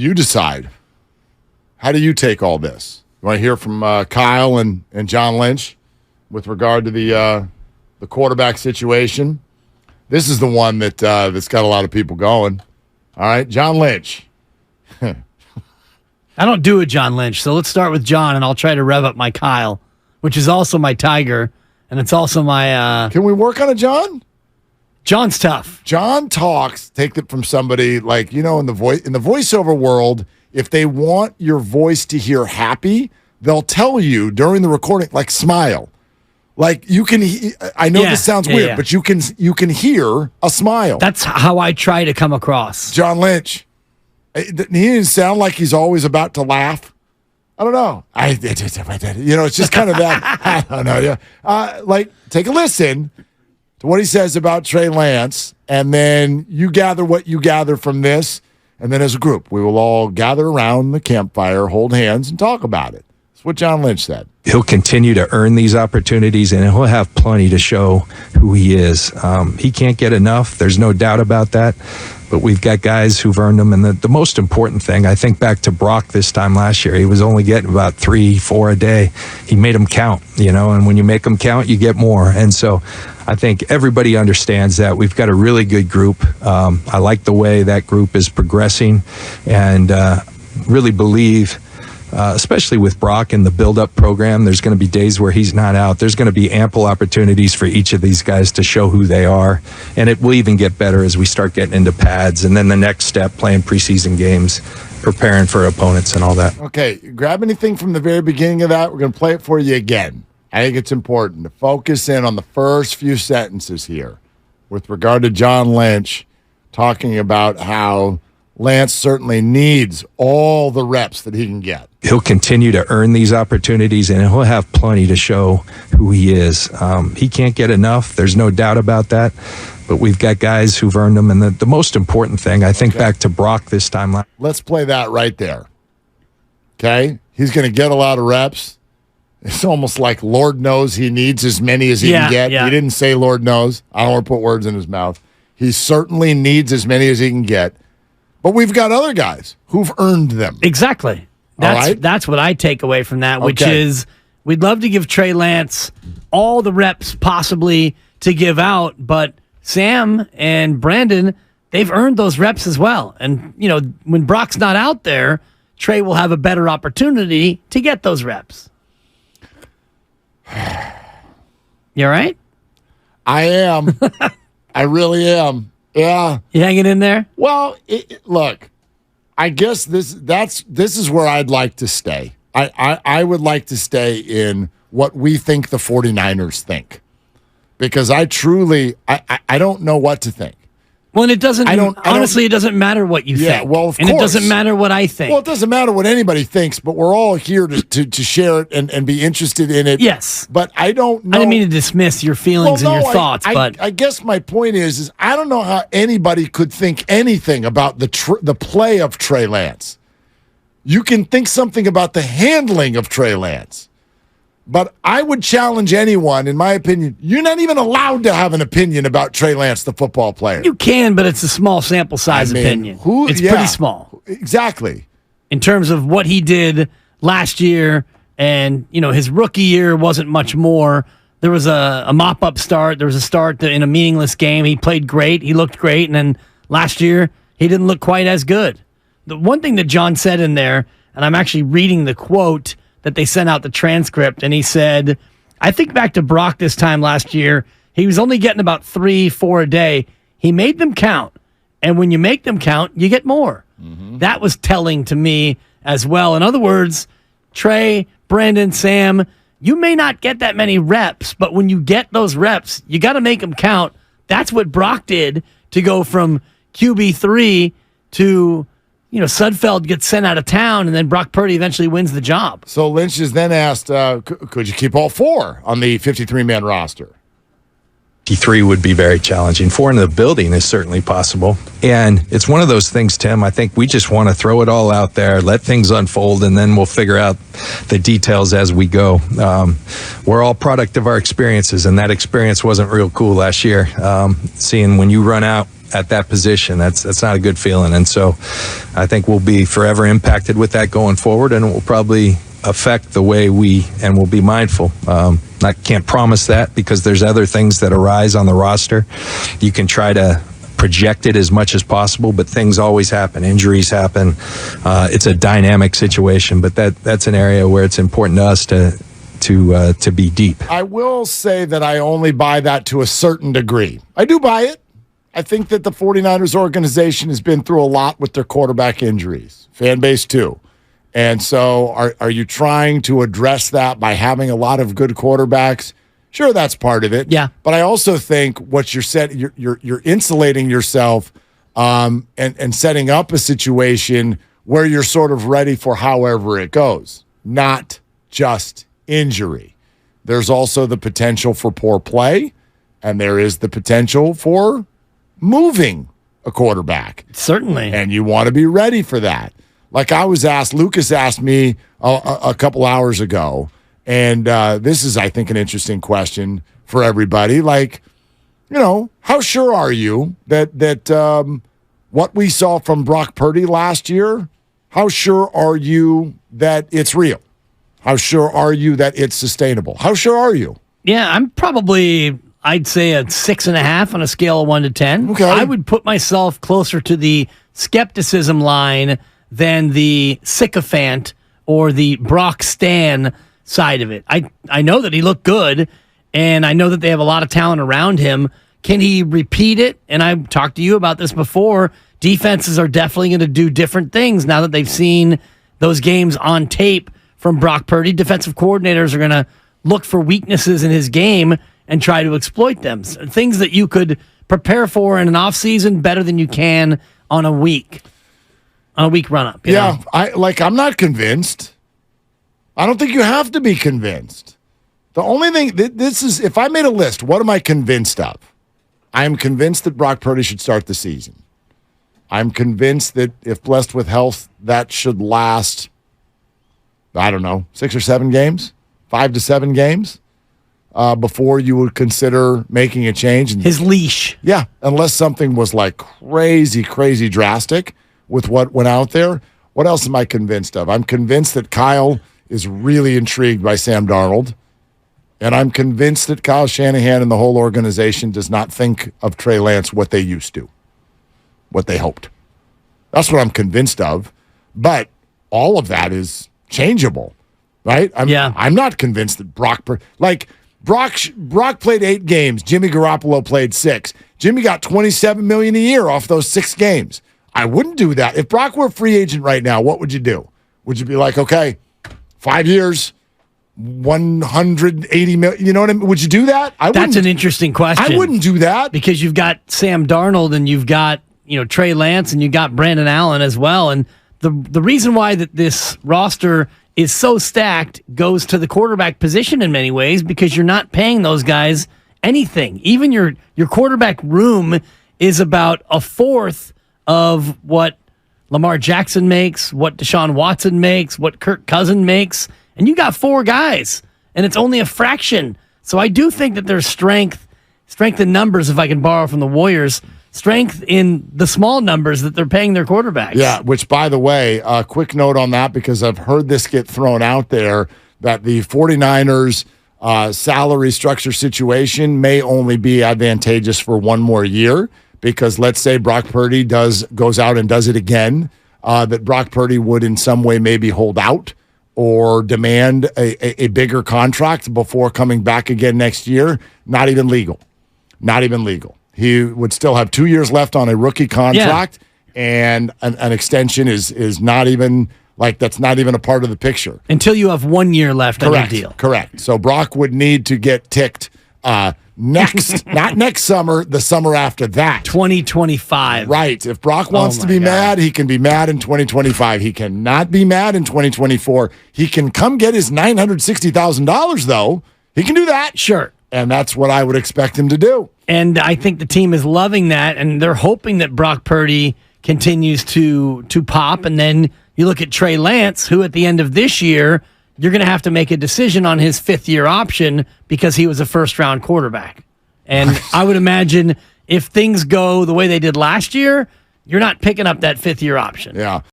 You decide. How do you take all this? You want to hear from Kyle and John Lynch with regard to the quarterback situation? This is the one that's got a lot of people going. All right, John Lynch. I don't do a John Lynch, so let's start with John, and I'll try to rev up my Kyle, which is also my Tiger, and it's also my... Can we work on a John? John's tough. John talks, take it from somebody like, in the voiceover world, if they want your voice to hear happy, they'll tell you during the recording, like, smile. Like, you can, I know this sounds weird, but you can hear a smile. That's how I try to come across. John Lynch, he didn't sound like he's always about to laugh. I don't know. It's just kind of that. I don't know. Yeah. Take a listen to what he says about Trey Lance, and then you gather what you gather from this, and then as a group, we will all gather around the campfire, hold hands, and talk about it. That's what John Lynch said. He'll continue to earn these opportunities, and he'll have plenty to show who he is. He can't get enough. There's no doubt about that. But we've got guys who've earned them. And the most important thing, I think back to Brock this time last year, he was only getting about 3-4 a day. He made them count, and when you make them count, you get more. And so I think everybody understands that. We've got a really good group. I like the way that group is progressing, and really believe, especially with Brock and the build-up program, there's going to be days where he's not out. There's going to be ample opportunities for each of these guys to show who they are, and it will even get better as we start getting into pads, and then the next step, playing preseason games, preparing for opponents and all that. Okay, grab anything from the very beginning of that. We're going to play it for you again. I think it's important to focus in on the first few sentences here with regard to John Lynch talking about how Lance certainly needs all the reps that he can get. He'll continue to earn these opportunities, and he'll have plenty to show who he is. He can't get enough. There's no doubt about that. But we've got guys who've earned them. And the most important thing, I think back to Brock this time. Let's play that right there. Okay? He's going to get a lot of reps. It's almost like Lord knows he needs as many as he can get. Yeah. He didn't say Lord knows. I don't want to put words in his mouth. He certainly needs as many as he can get. But we've got other guys who've earned them. Exactly. That's what I take away from that, which is we'd love to give Trey Lance all the reps possibly to give out, but Sam and Brandon, they've earned those reps as well. And, when Brock's not out there, Trey will have a better opportunity to get those reps. You all right? I am. I really am. Yeah. You hanging in there? Well, look, I guess this is where I'd like to stay. I would like to stay in what we think the 49ers think, because I don't know what to think. Well, and it doesn't. Honestly, it doesn't matter what you think. Well, of course. And it doesn't matter what I think. Well, it doesn't matter what anybody thinks, but we're all here to share it and be interested in it. Yes. But I don't know. I didn't mean to dismiss your feelings and your thoughts, but I guess my point is I don't know how anybody could think anything about the play of Trey Lance. You can think something about the handling of Trey Lance. But I would challenge anyone, in my opinion, you're not even allowed to have an opinion about Trey Lance, the football player. You can, but it's a small sample size opinion. It's pretty small. Exactly. In terms of what he did last year, and his rookie year wasn't much more. There was a mop-up start. There was a start in a meaningless game. He played great. He looked great. And then last year, he didn't look quite as good. The one thing that John said in there, and I'm actually reading the quote that they sent out the transcript, and he said, I think back to Brock this time last year, he was only getting about 3-4 a day. He made them count, and when you make them count, you get more. Mm-hmm. That was telling to me as well. In other words, Trey, Brandon, Sam, you may not get that many reps, but when you get those reps, you got to make them count. That's what Brock did to go from QB3 to Sudfeld gets sent out of town, and then Brock Purdy eventually wins the job. So Lynch is then asked, could you keep all four on the 53-man roster? 53 would be very challenging. 4 in the building is certainly possible. And it's one of those things, Tim, I think we just want to throw it all out there, let things unfold, and then we'll figure out the details as we go. We're all product of our experiences, and that experience wasn't real cool last year. Seeing when you run out at that position. That's not a good feeling. And so I think we'll be forever impacted with that going forward, and it will probably affect the way we'll be mindful. I can't promise that because there's other things that arise on the roster. You can try to project it as much as possible, but things always happen. Injuries happen. It's a dynamic situation, but that's an area where it's important to us to be deep. I will say that I only buy that to a certain degree. I do buy it. I think that the 49ers organization has been through a lot with their quarterback injuries. Fan base too. And so are you trying to address that by having a lot of good quarterbacks? Sure, that's part of it. Yeah. But I also think what you're insulating yourself and setting up a situation where you're sort of ready for however it goes, not just injury. There's also the potential for poor play, and there is the potential for moving a quarterback. Certainly. And you want to be ready for that. Like Lucas asked me a couple hours ago, and this is, I think, an interesting question for everybody. Like, how sure are you that what we saw from Brock Purdy last year, how sure are you that it's real? How sure are you that it's sustainable? How sure are you? Yeah, I'm probably, I'd say a 6.5 on a scale of 1 to 10. Okay. I would put myself closer to the skepticism line than the sycophant or the Brock Stan side of it. I know that he looked good, and I know that they have a lot of talent around him. Can he repeat it? And I've talked to you about this before. Defenses are definitely going to do different things now that they've seen those games on tape from Brock Purdy. Defensive coordinators are going to look for weaknesses in his game and try to exploit them. Things that you could prepare for in an offseason better than you can on a week run-up. Yeah, I'm not convinced. I don't think you have to be convinced. The only thing, this is, if I made a list, what am I convinced of? I am convinced that Brock Purdy should start the season. I'm convinced that if blessed with health, that should last, I don't know, 6 or 7 games, 5 to 7 games, before you would consider making a change. His leash. Yeah, unless something was like crazy, crazy drastic with what went out there. What else am I convinced of? I'm convinced that Kyle is really intrigued by Sam Darnold, and I'm convinced that Kyle Shanahan and the whole organization does not think of Trey Lance what they used to, what they hoped. That's what I'm convinced of, but all of that is changeable, right? I'm not convinced that Brock played 8 games. Jimmy Garoppolo played 6. Jimmy got $27 million a year off those 6 games. I wouldn't do that. If Brock were a free agent right now, what would you do? Would you be like, okay, 5 years, $180 million? You know what I mean? Would you do that? That's an interesting question. I wouldn't do that because you've got Sam Darnold and you've got Trey Lance and you've got Brandon Allen as well. And the reason why that this roster is so stacked goes to the quarterback position in many ways because you're not paying those guys anything. Even your quarterback room is about a fourth of what Lamar Jackson makes, what Deshaun Watson makes, what Kirk Cousins makes, and you got 4 guys, and it's only a fraction. So I do think that there's strength in numbers, if I can borrow from the Warriors, strength in the small numbers that they're paying their quarterbacks. Yeah, which, by the way, a quick note on that, because I've heard this get thrown out there, that the 49ers salary structure situation may only be advantageous for 1 more year, because let's say Brock Purdy goes out and does it again, that Brock Purdy would in some way maybe hold out or demand a bigger contract before coming back again next year. Not even legal. Not even legal. He would still have 2 years left on a rookie contract, and an extension is not even, that's not even a part of the picture. Until you have 1 year left on your deal. Correct. So Brock would need to get ticked next, not next summer, the summer after that. 2025. Right. If Brock wants to be mad, he can be mad in 2025. He cannot be mad in 2024. He can come get his $960,000, though. He can do that. Sure. And that's what I would expect him to do. And I think the team is loving that, and they're hoping that Brock Purdy continues to pop. And then you look at Trey Lance, who at the end of this year, you're going to have to make a decision on his 5th-year option because he was a first-round quarterback. And I would imagine if things go the way they did last year, you're not picking up that fifth-year option. Yeah.